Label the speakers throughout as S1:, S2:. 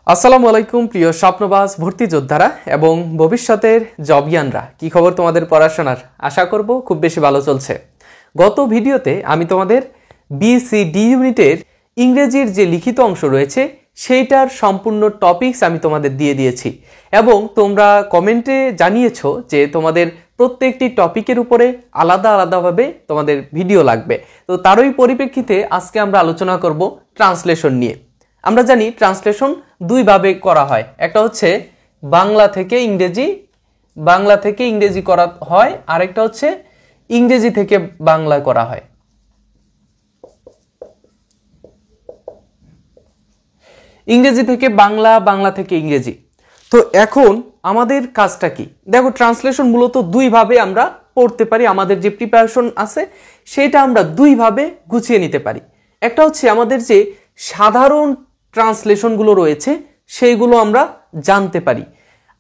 S1: আসসালামু আলাইকুম প্রিয় স্বপ্নবাজ ভর্তি যোদ্ধারা এবং ভবিষ্যতের জবিয়ানরা, কি খবর তোমাদের পড়াশোনার? আশা করব খুব বেশি ভালো চলছে। গত ভিডিওতে আমি তোমাদের BCD ইউনিটের ইংরেজির যে লিখিত অংশ রয়েছে সেইটার সম্পূর্ণ টপিকস আমি তোমাদের দিয়ে দিয়েছি এবং তোমরা কমেন্টে জানিয়েছো যে তোমাদের প্রত্যেকটি টপিকের উপরে আলাদা আলাদাভাবে তোমাদের ভিডিও লাগবে। তো তারই পরিপ্রেক্ষিতে আজকে আমরা আলোচনা করব ট্রান্সলেশন নিয়ে। আমরা জানি ট্রান্সলেশন দুই ভাবে করা হয়, একটা হচ্ছে বাংলা থেকে ইংরেজি করা হয়, আরেকটা হচ্ছে ইংরেজি থেকে বাংলা করা হয়। ইংরেজি থেকে বাংলা, বাংলা থেকে ইংরেজি। তো এখন আমাদের কাজটা কি? দেখো, ট্রান্সলেশন মূলত দুই ভাবে আমরা পড়তে পারি। আমাদের যে প্রিপারেশন আছে সেটা আমরা দুই ভাবে গুছিয়ে নিতে পারি। একটা হচ্ছে আমাদের যে সাধারণ ট্রান্সলেশনগুলো রয়েছে সেইগুলো আমরা জানতে পারি,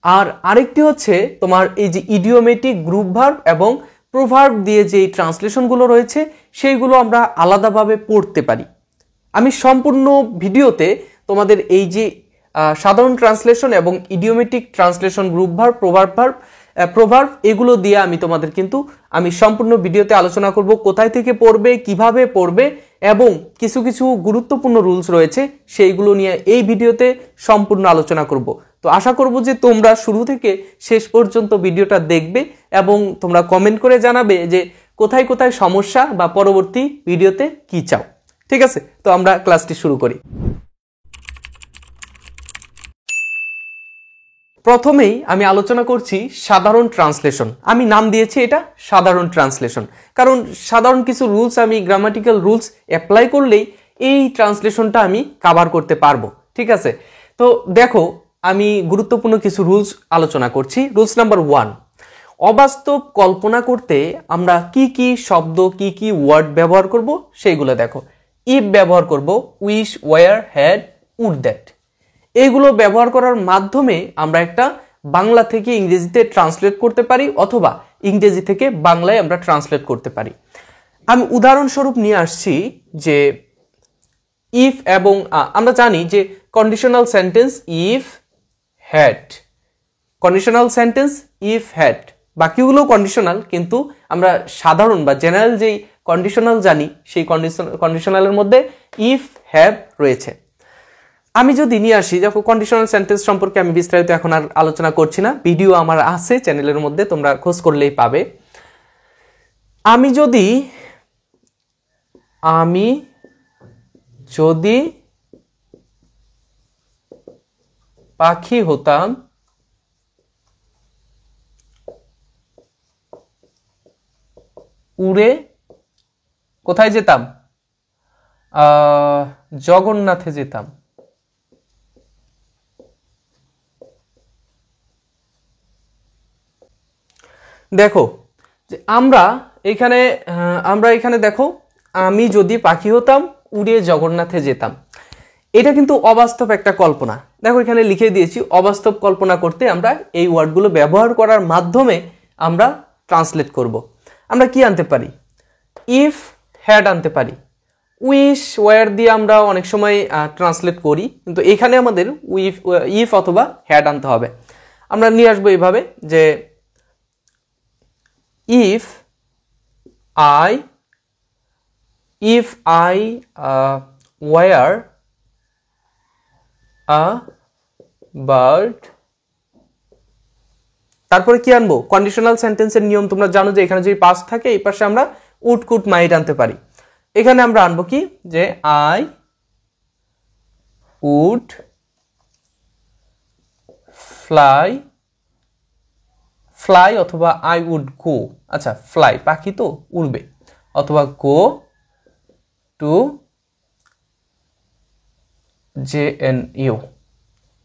S1: আর আরেকটি হচ্ছে তোমার এই যে ইডিওমেটিক, গ্রুপ ভার্ব এবং প্রোভার্ব দিয়ে যে ট্রান্সলেশনগুলো রয়েছে সেইগুলো আমরা আলাদাভাবে পড়তে পারি। আমি সম্পূর্ণ ভিডিওতে তোমাদের এই যে সাধারণ ট্রান্সলেশন এবং idiomatic translation, group verb, proverb এগুলো দিয়ে আমি সম্পূর্ণ ভিডিওতে আলোচনা করব কোথায় থেকে পড়বে, কিভাবে পড়বে এবং কিছু কিছু গুরুত্বপূর্ণ রুলস রয়েছে সেইগুলো নিয়ে এই ভিডিওতে সম্পূর্ণ আলোচনা করব। তো আশা করব যে তোমরা শুরু থেকে শেষ পর্যন্ত ভিডিওটা দেখবে এবং তোমরা কমেন্ট করে জানাবে যে কোথায় কোথায় সমস্যা বা পরবর্তী ভিডিওতে কি চাও। ঠিক আছে, তো আমরা ক্লাসটি শুরু করি। প্রথমেই আমি আলোচনা করছি সাধারণ ট্রান্সলেশন। আমি নাম দিয়েছি এটা সাধারণ ট্রান্সলেশন, কারণ সাধারণ কিছু রুলস, আমি গ্রামাটিক্যাল রুলস অ্যাপ্লাই করলেই এই ট্রান্সলেশনটা আমি কভার করতে পারবো। ঠিক আছে, তো দেখো আমি গুরুত্বপূর্ণ কিছু রুলস আলোচনা করছি। রুলস নাম্বার 1, অবাস্তব কল্পনা করতে আমরা কি কি শব্দ, কি কি ওয়ার্ড ব্যবহার করব সেইগুলো দেখো। ইফ ব্যবহার করব, wish, were, had, would, that. এইগুলো ব্যবহার করার মাধ্যমে আমরা একটা বাংলা থেকে ইংরেজিতে ট্রান্সলেট করতে পারি অথবা ইংরেজি থেকে বাংলায় আমরা ট্রান্সলেট করতে পারি। আমি উদাহরণস্বরূপ নিয়ে আসছি যে ইফ এবং আমরা জানি যে conditional sentence if had, conditional sentence if had, বাকিগুলো কন্ডিশনাল, কিন্তু আমরা সাধারণ বা জেনারেল যেই কন্ডিশনাল জানি সেই কন্ডিশনালের মধ্যে ইফ হ্যাভ রয়েছে। আমি যদি নিয়ে আসি, দেখো কন্ডিশনাল সেন্টেন্স সম্পর্কে আমি বিস্তারিত এখন আর আলোচনা করছি না, ভিডিও আমার আছে চ্যানেলের মধ্যে, তোমরা খোঁজ করলেই পাবে। আমি যদি পাখি হতাম, উড়ে কোথায় যেতাম? জগন্নাথে যেতাম। দেখো যে আমরা এখানে দেখো, আমি যদি পাখি হতাম উড়ে জগন্নাথে যেতাম, এটা কিন্তু অবাস্তব একটা কল্পনা। দেখো এখানে লিখে দিয়েছি, অবাস্তব কল্পনা করতে আমরা এই ওয়ার্ডগুলো ব্যবহার করার মাধ্যমে আমরা ট্রান্সলেট করব। আমরা কি আনতে পারি? ইফ হ্যাড আনতে পারি। উইশ, ওয়ার দিয়ে আমরা অনেক সময় ট্রান্সলেট করি, কিন্তু এখানে আমাদের ইফ অথবা হ্যাড আনতে হবে। আমরা নিয়ে আসবো এইভাবে যে if I were a bird, তারপরে কি আনবো? কন্ডিশনাল সেন্টেন্সের নিয়ম তোমরা জানো যে এখানে যদি পাস্ট থাকে এই পাশে আমরা উড, কুড, মাইট আনতে পারি। এখানে আমরা আনবো কি, যে I would fly অথবা I would go, আচ্ছা ফ্লাই পাখি তো উড়বে, অথবা go to JNU।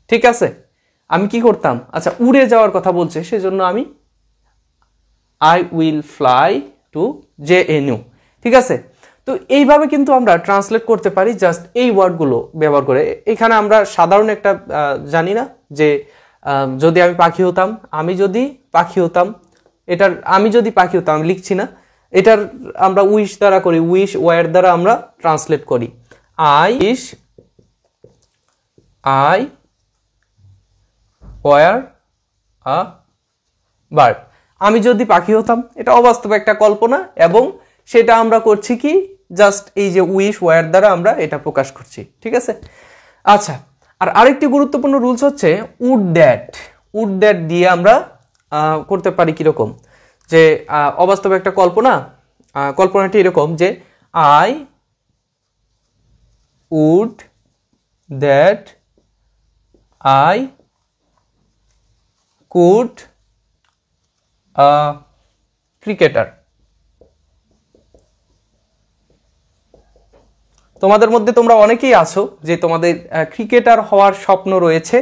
S1: ঠিক আছে, আমি কি করতাম? আচ্ছা উড়ে যাওয়ার কথা বলছে সেজন্য আমি I will fly to JNU। ঠিক আছে, তো এইভাবে কিন্তু আমরা ট্রান্সলেট করতে পারি জাস্ট এই ওয়ার্ডগুলো ব্যবহার করে। এখানে আমরা সাধারণ একটা জানি না যে যদি আমি পাখি হতাম, আমি যদি পাখি হতাম আমি লিখছি না, এটার আমরা উইশ দ্বারা করি, উইশ ওয়ার দ্বারা আমরা ট্রান্সলেট করি। I were a bird. আমি যদি পাখি হতাম, এটা অবাস্তব একটা কল্পনা, এবং সেটা আমরা করছি কি জাস্ট এই যে উইশ ওয়ার দ্বারা আমরা এটা প্রকাশ করছি, ঠিক আছে। আচ্ছা, আর আরেকটি গুরুত্বপূর্ণ রুলস হচ্ছে উড দ্যাট দিয়ে আমরা করতে পারি কিরকম, যে অবাস্তব একটা কল্পনাটি এরকম যে I would that I could cricketer. তোমাদের মধ্যে তোমরা অনেকেই আছো যে তোমাদের ক্রিকেটার হওয়ার স্বপ্ন রয়েছে,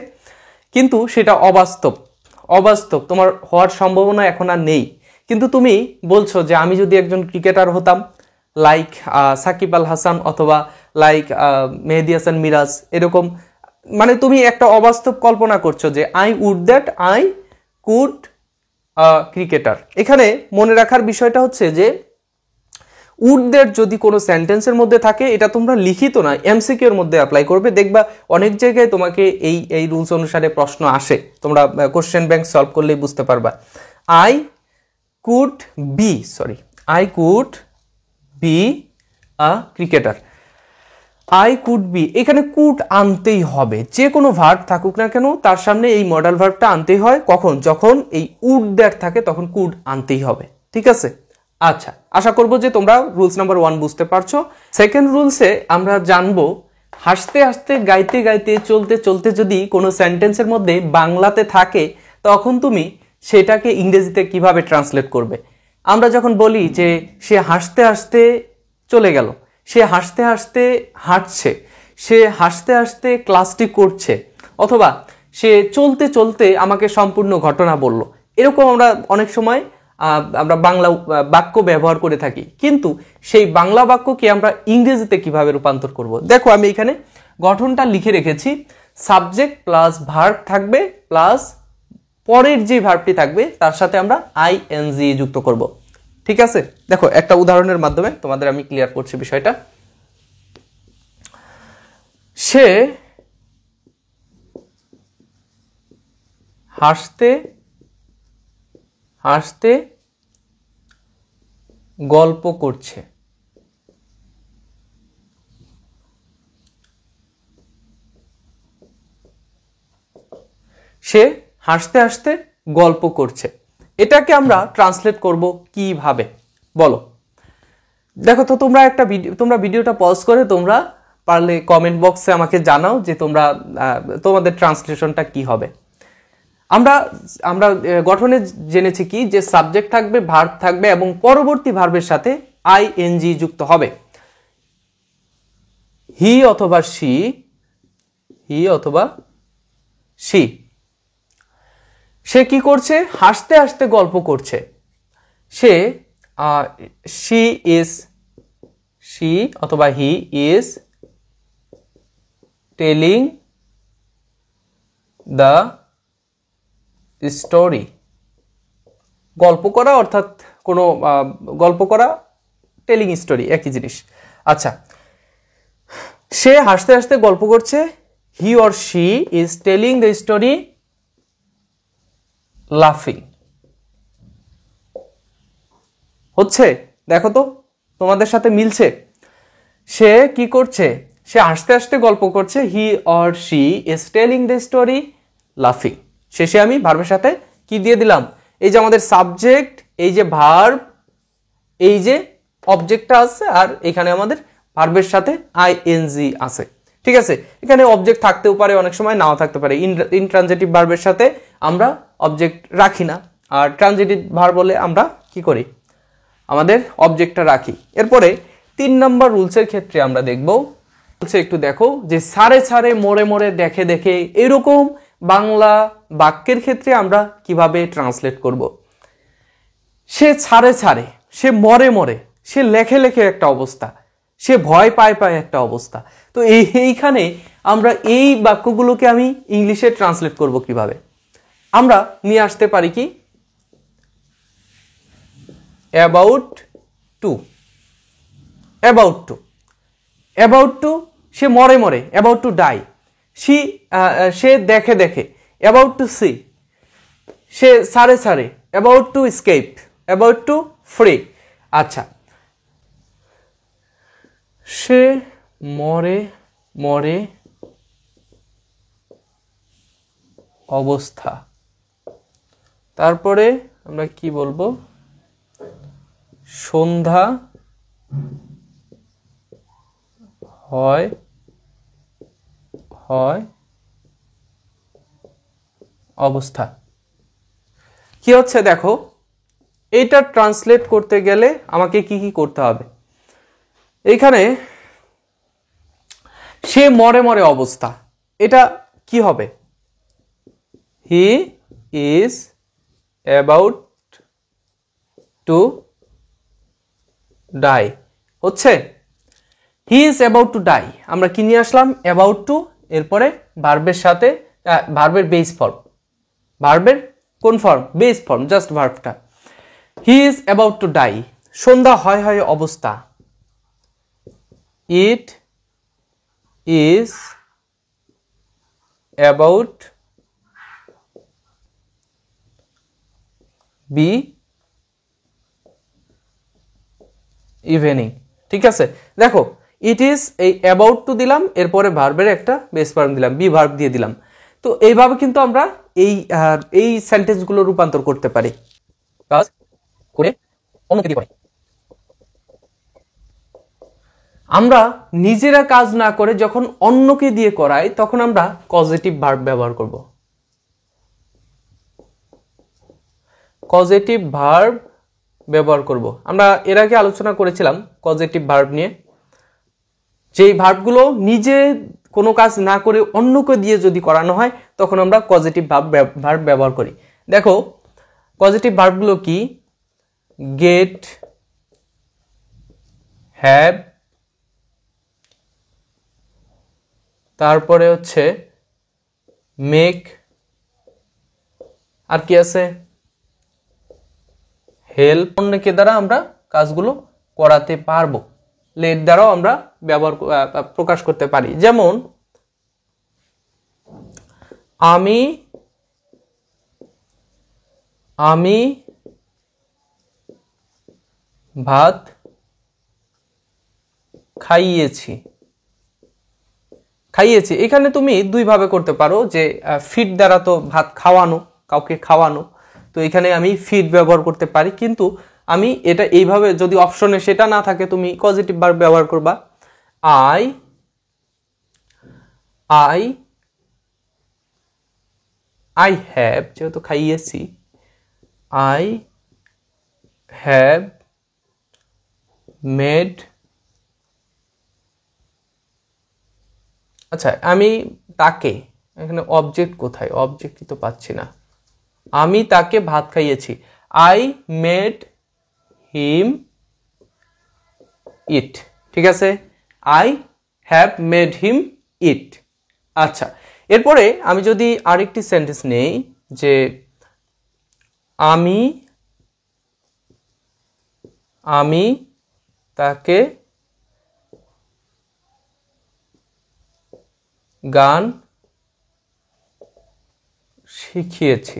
S1: কিন্তু সেটা অবাস্তব, তোমার হওয়ার সম্ভাবনা এখন আর নেই। কিন্তু তুমি বলছো যে আমি যদি একজন ক্রিকেটার হতাম, লাইক সাকিব আল হাসান অথবা লাইক মেহেদী হাসান মিরাজ, এরকম, মানে তুমি একটা অবাস্তব কল্পনা করছো যে I would that I could cricketer. এখানে মনে রাখার বিষয়টা হচ্ছে যে উড দ্যাট যদি কোনো সেন্টেন্সের মধ্যে থাকে, এটা তোমরা লিখিত না, এমসিকিউ এর মধ্যে অ্যাপ্লাই করবে। দেখবা অনেক জায়গায় তোমাকে এই রুলস অনুসারে প্রশ্ন আসে, তোমরা কোশ্চেন ব্যাংক সলভ করলেই বুঝতে পারবা। I could be a cricketer. I could be, এখানে কুড আনতেই হবে, যে কোনো ভার্ব থাকুক না কেন তার সামনে এই মডাল ভার্বটা আনতেই হয়। কখন? যখন এই উড দ্যাট থাকে তখন কুড আনতেই হবে, ঠিক আছে। আচ্ছা, আশা করব যে তোমরা রুলস নাম্বার 1 বুঝতে পারছো। সেকেন্ড রুলসে আমরা জানবো হাসতে হাসতে গাইতে গাইতে চলতে চলতে যদি কোনো সেন্টেন্সের মধ্যে বাংলাতে থাকে, তখন তুমি সেটাকে ইংরেজিতে কিভাবে ট্রান্সলেট করবে। আমরা যখন বলি যে সে হাসতে হাসতে চলে গেল, সে হাসতে হাসতে হাঁটছে, সে হাসতে হাসতে ক্লাসটি করছে, অথবা সে চলতে চলতে আমাকে সম্পূর্ণ ঘটনা বলল, এরকম আমরা অনেক সময় আমরা বাংলা বাক্য ব্যবহার করে থাকি। কিন্তু সেই বাংলা বাক্যকে আমরা ইংরেজিতে কিভাবে রূপান্তর করব, দেখো আমি এখানে গঠনটা লিখে রেখেছি। সাবজেক্ট প্লাস ভার্ব থাকবে, প্লাস পরের যে ভার্বটি থাকবে তার সাথে আমরা আইএনজি যুক্ত করব, ঠিক আছে। দেখো একটা উদাহরণের মাধ্যমে তোমাদের আমি ক্লিয়ার করছি বিষয়টা। সে হাসতে হাসতে গল্প করছে। সে হাসতে হাসতে গল্প করছে, এটাকে আমরা ট্রান্সলেট করব কিভাবে বলো। দেখো তো তোমরা ভিডিওটা পজ করে তোমরা পারলে কমেন্ট বক্সে আমাকে জানাও যে তোমাদের ট্রান্সলেশনটা কি হবে। আমরা গঠনে জেনেছি কি, যে সাবজেক্ট থাকবে, ভার্ব থাকবে, এবং পরবর্তী ভার্বের সাথে আইএনজি যুক্ত হবে। হি অথবা সি, সে কি করছে? হাসতে হাসতে গল্প করছে। সি অথবা he is telling the story. গল্প করা অর্থাৎ কোনো গল্প করা, টেলিং স্টোরি একই জিনিস। আচ্ছা, সে হাসতে হাসতে গল্প করছে, he or she is telling the story লাফিং। হচ্ছে? দেখো তো তোমাদের সাথে মিলছে। সে কি করছে? সে হাসতে হাসতে গল্প করছে, he or she is telling the story লাফিং। শেষে আমি ভার্বের সাথে কি দিয়ে দিলাম? এই যে আমাদের সাবজেক্ট, এই যে ভার্ব, এই যে অবজেক্টটা আছে, আর এখানে আমাদের ভার্বের সাথে আইএনজি আছে, ঠিক আছে। এখানে অবজেক্ট থাকতেও পারে, অনেক সময় নাও থাকতে পারে। ইনট্রানজিটিভ ভার্বের সাথে আমরা অবজেক্ট রাখি না, আর ট্রানজিটিভ ভার্ব বলে আমরা কি করি? আমাদের অবজেক্টটা রাখি। এরপরে 3 নম্বর রুলসের ক্ষেত্রে আমরা দেখব, একটু দেখো যে সারে সারে মোড়ে মোড়ে দেখে দেখে, এরকম বাংলা বাক্যের ক্ষেত্রে আমরা কিভাবে ট্রান্সলেট করব। সে ছাড়ে ছাড়ে, সে মরে মরে, সে লেখে লেখে একটা অবস্থা, সে ভয় পায় পায় একটা অবস্থা। তো এইখানে আমরা এই বাক্যগুলোকে আমি ইংলিশে ট্রান্সলেট করব কিভাবে? আমরা নিয়ে আসতে পারি কি অ্যাবাউট টু। সে মরে মরে, অ্যাবাউট টু ডাই। সে দেখে দেখে, অ্যাবাউট টু সি, সে সারে সারে, about to escape, about to free. আচ্ছা, সে মরে মরে অবস্থা, তারপরে আমরা কি বলবো, সন্ধ্যা হয় হয় অবস্থা। কি হচ্ছে দেখো, এটা ট্রান্সলেট করতে গেলে আমাকে কি কি করতে হবে, এইখানে সে মরে মরে অবস্থা, এটা কি হবে, he is about to die হচ্ছে, he is about to die, আমরা কি নিয়ে আসলাম, অ্যাবাউট টু, এরপরে ভার্বের সাথে ভার্বের বেস ফর্ম, ভার্বের কোন ফর্ম, বেস ফর্ম, জাস্ট ভার্বটা। He is about to die, সন্ধ্যা হয় হয় অবস্থা, it is about be evening. ঠিক আছে, দেখো ইট ইজ, এই অ্যাবাউট টু দিলাম, এরপরে ভার্বের একটা বেস ফর্ম দিলাম, বি ভার্ব দিয়ে দিলাম। তো এইভাবে কিন্তু আমরা এই সেন্টেন্সগুলো রূপান্তর করতে পারি, কাজ করে অন্যকে দিয়ে করে। আমরা নিজেরা কাজ না করে যখন অন্যকে দিয়ে করাই, তখন আমরা পজিটিভ ভার্ব ব্যবহার করব। পজিটিভ ভার্ব ব্যবহার করব। আমরা এর আগে আলোচনা করেছিলাম পজিটিভ ভার্ব নিয়ে, যেই ভার্বগুলো নিজে কোনো কাজ না করে অন্যকে দিয়ে যদি করানো হয়, তখন আমরা পজিটিভ ভার্ব ব্যবহার করি। দেখো পজিটিভ ভার্বগুলো কি, গেট, হ্যাভ, তারপরে হচ্ছে মেক, আর কি আছে, হেল্প। অন্যকে দ্বারা আমরা কাজগুলো করাতে পারবো, লেট দ্বারাও আমরা প্রকাশ করতে পারি। যেমন আমি আমি ভাত খাইয়েছি, খাইয়েছি, এখানে তুমি দুই ভাবে করতে পারো, যে ফিড দ্বারা তো ভাত খাওয়ানো, কাউকে খাওয়ানো, তো এখানে আমি ফিড ব্যবহার করতে পারি, কিন্তু আমি এটা এইভাবে, যদি অপশনে সেটা না থাকে, তুমি পজিটিভ ভার্ব ব্যবহার করবা। আই আই আই হ্যাভ, যেহেতু খাইয়েছি, আই হ্যাভ মেড, আচ্ছা আমি তাকে, এখানে অবজেক্ট কোথায়, অবজেক্টই তো পাচ্ছি না, আমি তাকে ভাত খাইয়েছি, আই মেড হিম ইট। ঠিক আছে, আই হ্যাভ মেড হিম ইট। আচ্ছা, এরপরে আমি যদি আরেকটি সেন্টেন্স নেই, যে আমি আমি তাকে গান শিখিয়েছি,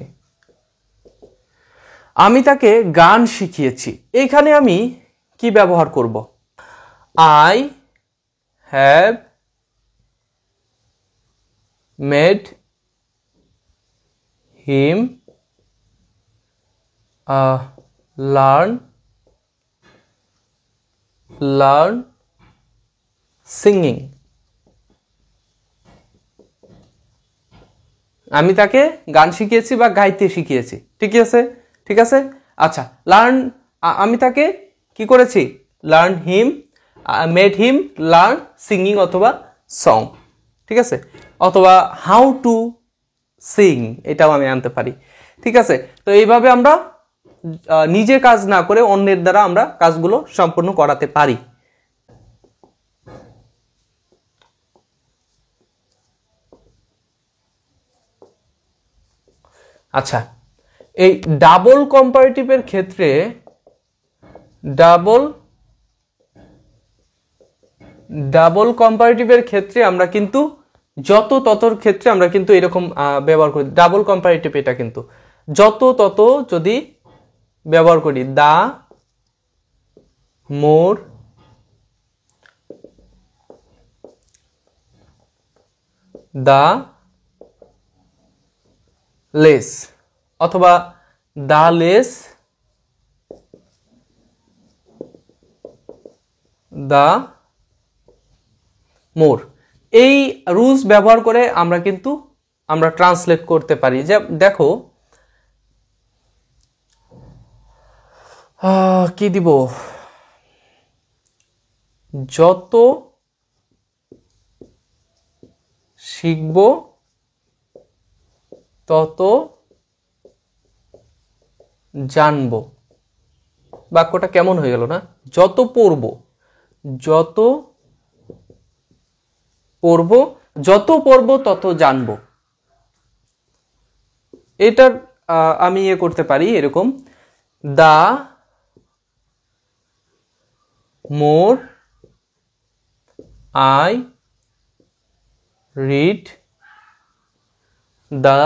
S1: আমি তাকে গান শিখিয়েছি, এইখানে আমি কি ব্যবহার করব, I have made him learn singing, আমি তাকে গান শিখিয়েছি বা গাইতে শিখিয়েছি। ঠিক আছে, ঠিক আছে। আচ্ছা, লার্ন, আমি তাকে কি করেছি, লার্ন হিম, মেড হিম লার্ন সিঙ্গিং অথবা সং। ঠিক আছে, অথবা হাউ টু সিং, এটাও আমি আনতে পারি। ঠিক আছে, তো এইভাবে আমরা নিজে কাজ না করে অন্যের দ্বারা আমরা কাজগুলো সম্পূর্ণ করাতে পারি। আচ্ছা, এই ডাবল কম্পারেটিভের ক্ষেত্রে ডাবল কম্পারেটিভের ক্ষেত্রে আমরা কিন্তু যত ততর ক্ষেত্রে আমরা কিন্তু এরকম ব্যবহার করি, ডাবল কম্পারেটিভ এটা কিন্তু যত তত যদি ব্যবহার করি, দা মোর দা লেস, অথবা দা লেস দা মোর, এই রুলস ব্যবহার করে আমরা কিন্তু আমরা ট্রান্সলেট করতে পারি। যে দেখো কি দিব, যত শিখব তত জানব। বাক্যটা কেমন হয়ে গেল না? যত পড়ব তত জানব। এটার আমি করতে পারি এরকম, the more I read the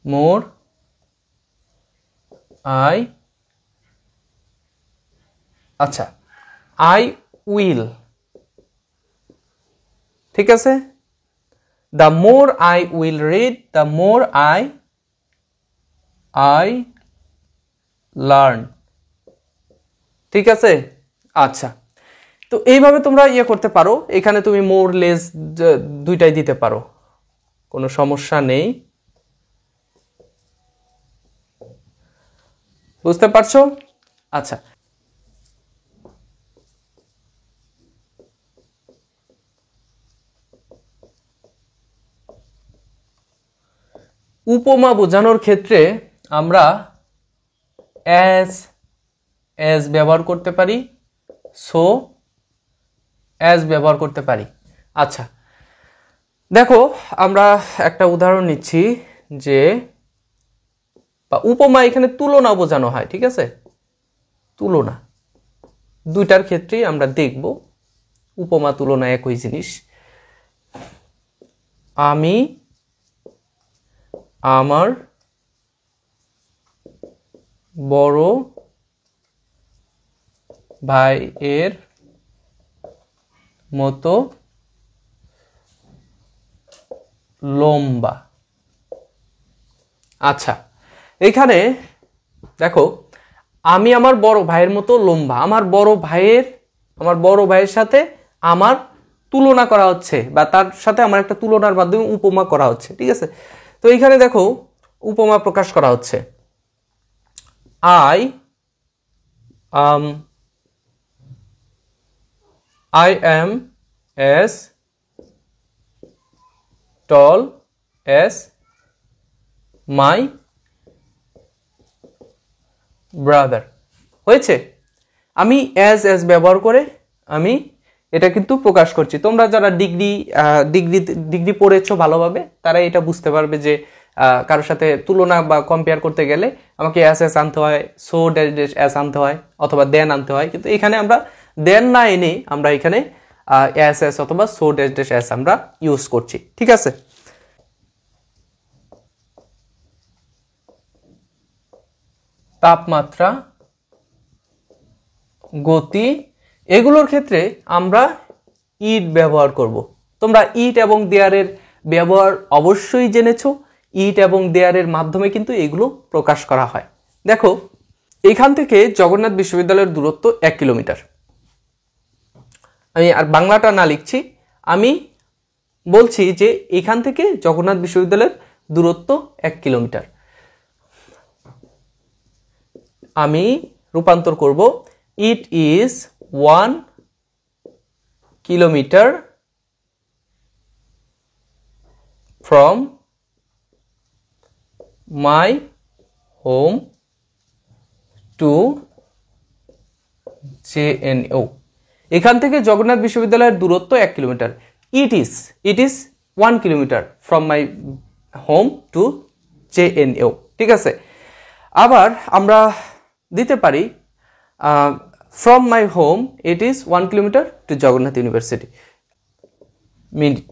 S1: more I, আচ্ছা আই উইল, ঠিক আছে, the more I will read the more I learn, ঠিক আছে। আচ্ছা, তো এইভাবে তোমরা করতে পারো। এখানে তুমি মোর লেস দুইটাই দিতে পারো, কোনো সমস্যা নেই। বুঝতে পারছো? আচ্ছা, উপমা বোঝানোর ক্ষেত্রে আমরা অ্যাজ ব্যবহার করতে পারি, সো অ্যাজ ব্যবহার করতে পারি। আচ্ছা দেখো, আমরা একটা উদাহরণ নিচ্ছি যে উপমা এখানে তুলনা বোঝানো হয়, ঠিক আছে, তুলনা দুইটার ক্ষেত্রেই আমরা দেখব উপমা তুলনা একই জিনিস। আমি আমার বড় ভাইয়ের মতো লম্বা। আচ্ছা, এখানে দেখো, আমি আমার বড় ভাইয়ের মতো লম্বা, আমার বড় ভাইয়ের সাথে আমার তুলনা করা হচ্ছে, বা তার সাথে আমার একটা তুলনার মাধ্যমে উপমা করা হচ্ছে, ঠিক আছে। তো এখানে দেখো উপমা প্রকাশ করা হচ্ছে, I am as tall as my brother। হয়েছে, আমি as ব্যবহার করে আমি এটা কিন্তু প্রকাশ করছি। তোমরা যারা ডিগ্রি পড়েছো ভালোভাবে, তারা এটা বুঝতে পারবে যে কারোর সাথে তুলনা বা কম্পেয়ার করতে গেলে আমাকে as আনতে হয়, so dash as আনতে হয়, অথবা দেন আনতে হয়। কিন্তু এখানে আমরা দেন না এনে আমরা এখানে as অথবা so dash as আমরা ইউজ করছি, ঠিক আছে। তাপমাত্রা, গতি, এগুলোর ক্ষেত্রে আমরা ইট ব্যবহার করব। তোমরা ইট এবং দেয়ারের ব্যবহার অবশ্যই জেনেছো। ইট এবং দেয়ারের মাধ্যমে কিন্তু এগুলো প্রকাশ করা হয়। দেখো, এখান থেকে জগন্নাথ বিশ্ববিদ্যালয়ের দূরত্ব 1 কিলোমিটার। আমি আর বাংলাটা না লিখছি, আমি বলছি যে এখান থেকে জগন্নাথ বিশ্ববিদ্যালয়ের দূরত্ব 1 কিলোমিটার। আমি রূপান্তর করব, it is 1 kilometre from my home to JNU। এখান থেকে জগন্নাথ বিশ্ববিদ্যালয়ের দূরত্ব 1 kilometre. It is 1 kilometre from my home to JNU, ঠিক আছে। আবার আমরা দিতে পারি from my home it is 1 kilometre to Jagannath university. Minute,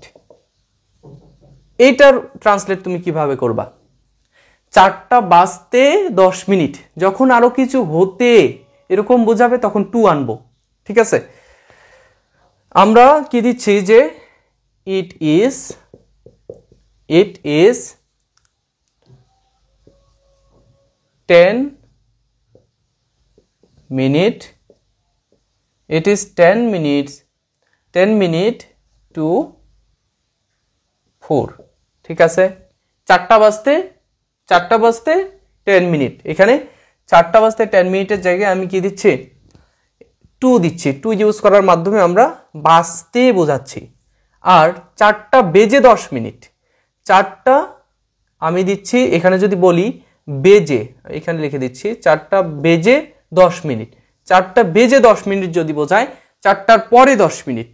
S1: এইটার ট্রান্সলেট তুমি কিভাবে করবা? 4টা বাজতে 10 মিনিট, যখন আরো কিছু হতে এরকম বোঝাবে তখন টু আনবো, ঠিক আছে? আমরা কি দিচ্ছি যে it is 10 minute, it is 10 minutes to 4, ঠিক আছে? 4টা বাজতে 10 মিনিট, এখানে 4টা বাজতে 10 মিনিটের জায়গায় আমি কি দিচ্ছি? টু দিচ্ছি। টু ইউজ করার মাধ্যমে আমরা বাজতে বোঝাচ্ছি। আর 4টা বেজে 10 মিনিট, 4টা আমি দিচ্ছি এখানে যদি বলি বেজে, এখানে লিখে দিচ্ছি 4টা বেজে 10 মিনিট। 4টা বেজে 10 মিনিট যদি বোঝায় 4টার পরে 10 মিনিট।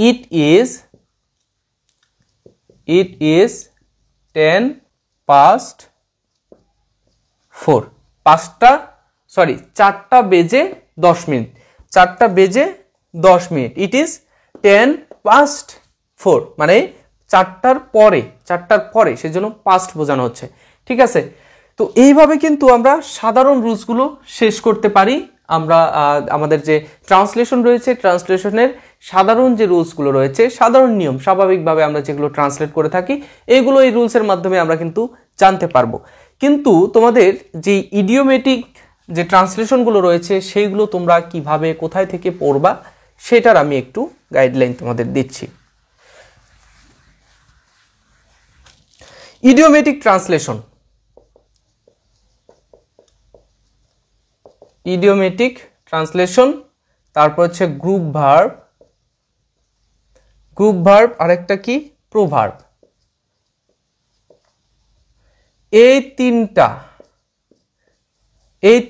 S1: ইট ইজ 10 past 4, 4টা বেজে 10 মিনিট, 4টা বেজে 10 মিনিট। ইট ইজ 10 past 4, মানে 4টার পরে, সেজন্য পাস্ট বোঝানো হচ্ছে, ঠিক আছে? তো এইভাবে কিন্তু আমরা সাধারণ রুলসগুলো শেষ করতে পারি। আমরা আমাদের যে ট্রান্সলেশন রয়েছে, ট্রান্সলেশনের সাধারণ যে রুলসগুলো রয়েছে, সাধারণ নিয়ম স্বাভাবিকভাবে আমরা যেগুলো ট্রান্সলেট করে থাকি, এইগুলো এই রুলসের মাধ্যমে আমরা কিন্তু জানতে পারবো। কিন্তু তোমাদের যে ইডিওমেটিক যে ট্রান্সলেশনগুলো রয়েছে সেইগুলো তোমরা কিভাবে কোথায় থেকে পড়বা সেটার আমি একটু গাইডলাইন তোমাদের দিচ্ছি। ইডিওমেটিক ট্রান্সলেশন, তারপর হচ্ছে গ্রুপ ভার্ব, আরেকটা কি প্রোভার্ব। এই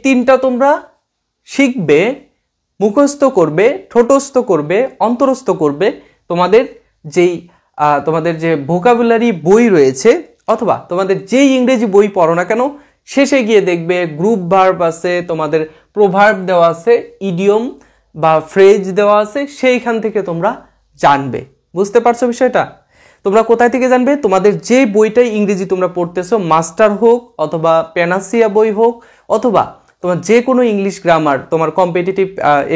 S1: তিনটা তোমরা শিখবে, মুখস্থ করবে, ঠোঁটস্থ করবে, অন্তরস্থ করবে। তোমাদের যে ভোকাবুলারি বই রয়েছে অথবা তোমাদের যেই ইংরেজি বই পড়ো না কেন, শেষে গিয়ে দেখবে গ্রুপ ভার্ব আছে, তোমাদের প্রোভার্ব দেওয়া আছে, ইডিয়ম বা ফ্রেজ দেওয়া আছে, সেইখান থেকে তোমরা জানবে। বুঝতে পারছো বিষয়টা? তোমরা কোথায় থেকে জানবে? তোমাদের যে বইটাই ইংরেজি তোমরা পড়তেছো, মাস্টার হোক অথবা প্যানাসিয়া বই হোক অথবা তোমার যে কোনো ইংলিশ গ্রামার, তোমার কম্পিটিটিভ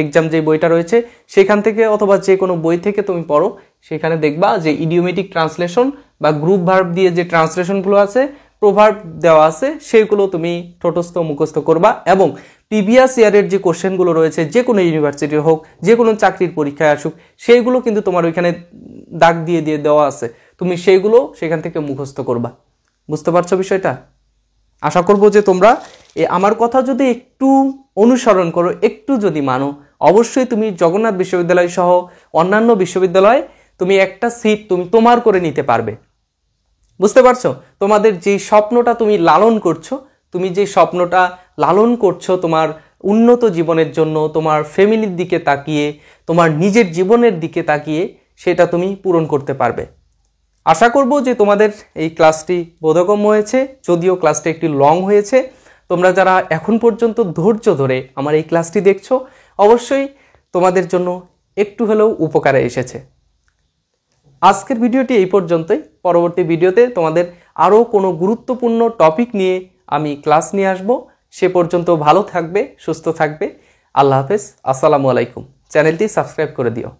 S1: এক্সাম যে বইটা রয়েছে সেখান থেকে অথবা যে কোনো বই থেকে তুমি পড়ো, সেখানে দেখবা যে ইডিওমেটিক ট্রান্সলেশন বা গ্রুপ ভার্ব দিয়ে যে ট্রান্সলেশনগুলো আছে, প্রোভার্ব দেওয়া আছে, সেগুলো তুমি ঠোঁটস্থ মুখস্থ করবা। এবং প্রিভিয়াস ইয়ারের যে কোশ্চেনগুলো রয়েছে, যে কোনো ইউনিভার্সিটির হোক, যে কোনো চাকরির পরীক্ষায় আসুক, সেইগুলো কিন্তু তোমার ওইখানে দাগ দিয়ে দেওয়া আছে, তুমি সেইগুলো সেখান থেকে মুখস্থ করবা। বুঝতে পারছো বিষয়টা? আশা করবো যে তোমরা আমার কথা যদি একটু অনুসরণ করো, একটু যদি মানো, অবশ্যই তুমি জগন্নাথ বিশ্ববিদ্যালয় সহ অন্যান্য বিশ্ববিদ্যালয়ে তুমি একটা সিট তুমি তোমার করে নিতে পারবে। বুঝতে পারছো? তোমাদের যে স্বপ্নটা তুমি লালন করছো, তোমার উন্নত জীবনের জন্য, তোমার ফ্যামিলির দিকে তাকিয়ে, তোমার নিজের জীবনের দিকে তাকিয়ে, সেটা তুমি পূরণ করতে পারবে। আশা করব যে তোমাদের এই ক্লাসটি বোধগম্য হয়েছে, যদিও ক্লাসটি একটু লং হয়েছে। তোমরা যারা এখন পর্যন্ত ধৈর্য ধরে আমার এই ক্লাসটি দেখছো, অবশ্যই তোমাদের জন্য একটু হলেও উপকারে এসেছে। আজকের ভিডিওটি এই পর্যন্তই। পরবর্তী ভিডিওতে তোমাদের আরও কোনো গুরুত্বপূর্ণ টপিক নিয়ে আমি ক্লাস নিয়ে আসব। সে পর্যন্ত ভালো থাকবে, সুস্থ থাকবে। আল্লাহ হাফেজ, আসসালামু আলাইকুম। চ্যানেলটি সাবস্ক্রাইব করে দিও।